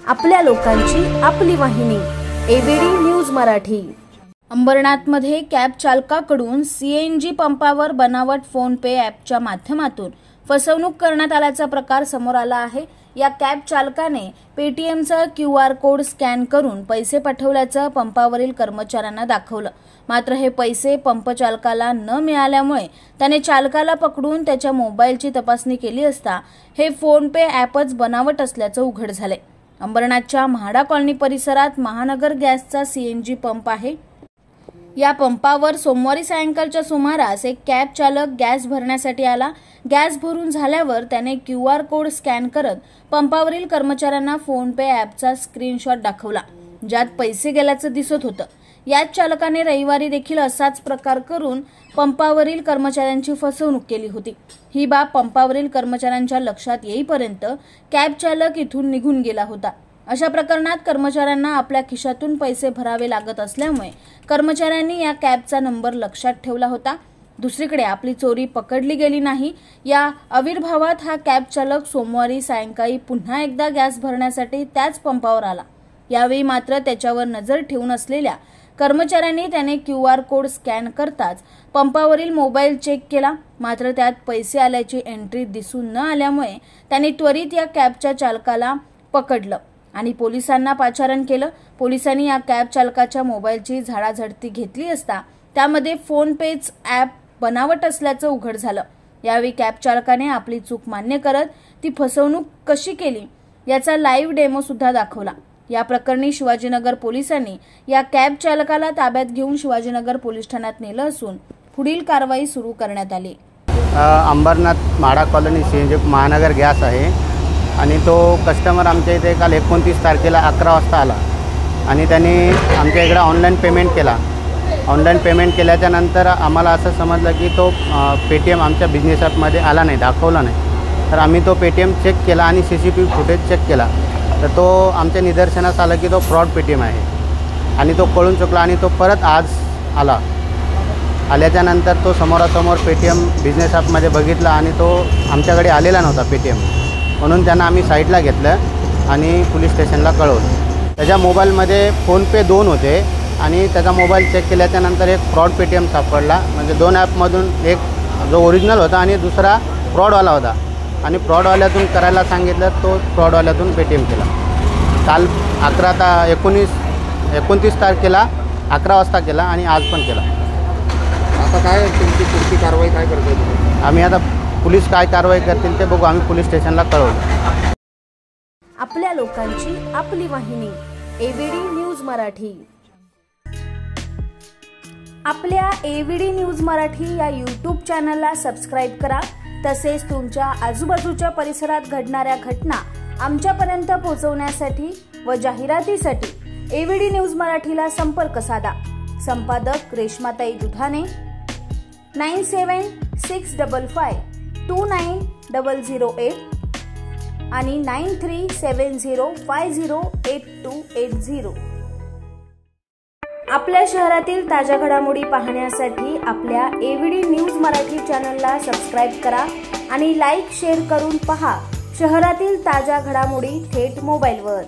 आपल्या लोकांची आपली वाहिनी एबीडी न्यूज मराठी। अंबरनाथमध्ये कॅब चालकाकडून सीएनजी पंपावर बनावट फोन पे ॲपच्या माध्यमातून फसवणूक करण्यात आल्याचा प्रकार समोर आला आहे। या कॅब चालकाने पेटीएमचा क्यूआर कोड स्कॅन करून पैसे पाठवल्याचं पंपावरील कर्मचाऱ्यांना दाखवलं। मात्र हे पैसे पंप चालकाला न मिळाल्यामुळे त्याने चालकाला पकडून त्याच्या मोबाईलची तपासणी केली असता हे फोन पे ॲपच बनावट असल्याचं उघड झाले। अंबरनाथच्या म्हाडा कॉलनी परिसरात महानगर गॅसचा सीएनजी पंप आहे। या पंपावर सोमवारी सायंकाळच्या सुमारास एक कॅब चालक गॅस भरण्यासाठी आला। गॅस भरून झाल्यावर त्याने क्यूआर कोड स्कॅन करत पंपावरील कर्मचाऱ्यांना फोन पे ॲपचा स्क्रीनशॉट दाखवला, ज्यात पैसे गेल्याचं दिसत होतं। याच चालकाने रविवारी देखील असाच प्रकार करून पंपावरील कर्मचाऱ्यांची फसवणूक केली होती। ही बाब पंपावरील कर्मचाऱ्यांच्या लक्षात येईपर्यंत कॅब चालक इथून निघून गेला होता। अशा प्रकरणात कर्मचाऱ्यांना आपल्या खिशातून पैसे भरावे लागत असल्यामुळे कर्मचाऱ्यांनी या कॅबचा नंबर लक्षात ठेवला होता। दुसरीकडे आपली चोरी पकडली गेली नाही। या आविर्भावात हा कॅब चालक सोमवारी सायंकाळी पुन्हा एकदा गॅस भरण्यासाठी त्याच पंपावर आला। यावेळी मात्र त्याच्यावर नजर ठेवून असलेल्या कर्मचाऱ्यांनी त्याने क्यूआर कोड स्कॅन करताच पंपावरील मोबाईल चेक केला, मात्र त्यात पैसे आल्याची एंट्री दिसून न आल्यामुळे त्यांनी त्वरित या कॅबच्या चालकाला पकडलं आणि पोलिसांना पाचारण केलं। पोलिसांनी या कॅब चालकाच्या मोबाईलची झाडाझडती घेतली असता त्यामध्ये फोन पेच ॲप बनावट असल्याचं उघड झालं। यावेळी कॅब चालकाने आपली चूक मान्य करत ती फसवणूक कशी केली याचा लाईव्ह डेमो सुद्धा दाखवला। या प्रकरणी शिवाजीनगर पोलिसांनी या कॅब चालकाला ताब्यात घेऊन शिवाजीनगर पोलीस ठाण्यात नेलं असून पुढील कारवाई सुरू करण्यात आली। अंबरनाथ म्हाडा कॉलनी सीएनजी महानगर गॅस आहे आणि तो कस्टमर आमच्या इथे काल 29 तारखेला 11 वाजता आला आणि त्यांनी आमच्या इकडे ऑनलाईन पेमेंट केला। ऑनलाईन पेमेंट केल्याच्या नंतर आम्हाला असं समजलं की तो पेटीएम आमच्या बिझनेस ॲपमध्ये आला नाही, दाखवला नाही। तर आम्ही तो पेटीएम चेक केला आणि CCTV फुटेज चेक केला, तर तो आमच्या निदर्शनास आलं की तो फ्रॉड पेटीएम आहे आणि तो कळून चुकला आणि तो परत आज आला। आल्याच्या नंतर तो समोरासमोर पेटीएम बिझनेस ॲपमध्ये बघितला आणि तो आमच्याकडे आलेला नव्हता पेटीएम, म्हणून त्यांना आम्ही साईडला घेतलं आणि पोलीस स्टेशनला कळवलं। त्याच्या मोबाईलमध्ये फोनपे 2 होते आणि त्याचा मोबाईल चेक केल्याच्यानंतर एक फ्रॉड पेटीएम सापडला। म्हणजे 2 ॲपमधून एक जो ओरिजिनल होता आणि दुसरा फ्रॉडवाला होता आणि फ्रॉडवाल्यातून करायला सांगितलं, तो फ्रॉडवाल्यातून पेटीएम केला। काल 29 तारखेला 11 वाजता केला आणि आज पण केला। आता काय तुमची पुढची कारवाई काय करताय तुम्ही? आम्ही आता पोलीस काय कारवाई करतील ते बघू, आम्ही पोलीस स्टेशनला कळवू। आपल्या लोकांची आपली वाहिनी एबीडी न्यूज मराठी। आपल्या एबीडी न्यूज मराठी या यूट्यूब चॅनलला सबस्क्राईब करा। तसेच तुमच्या आजूबाजूच्या परिसरात घडणाऱ्या घटना आमच्यापर्यंत पोहोचवण्यासाठी व जाहिरातीसाठी एबीडी न्यूज मराठीला संपर्क साधा। संपादक रेश्माताई दुधाने 9765529008 आणि 9370508280। आपल्या शहरातील ताज्या घडामोडी पाहण्यासाठी आपल्या एबीडी न्यूज मराठी चॅनलला सबस्क्राईब करा आणि लाईक शेअर करून पहा शहरातील ताज्या घडामोडी थेट मोबाईलवर।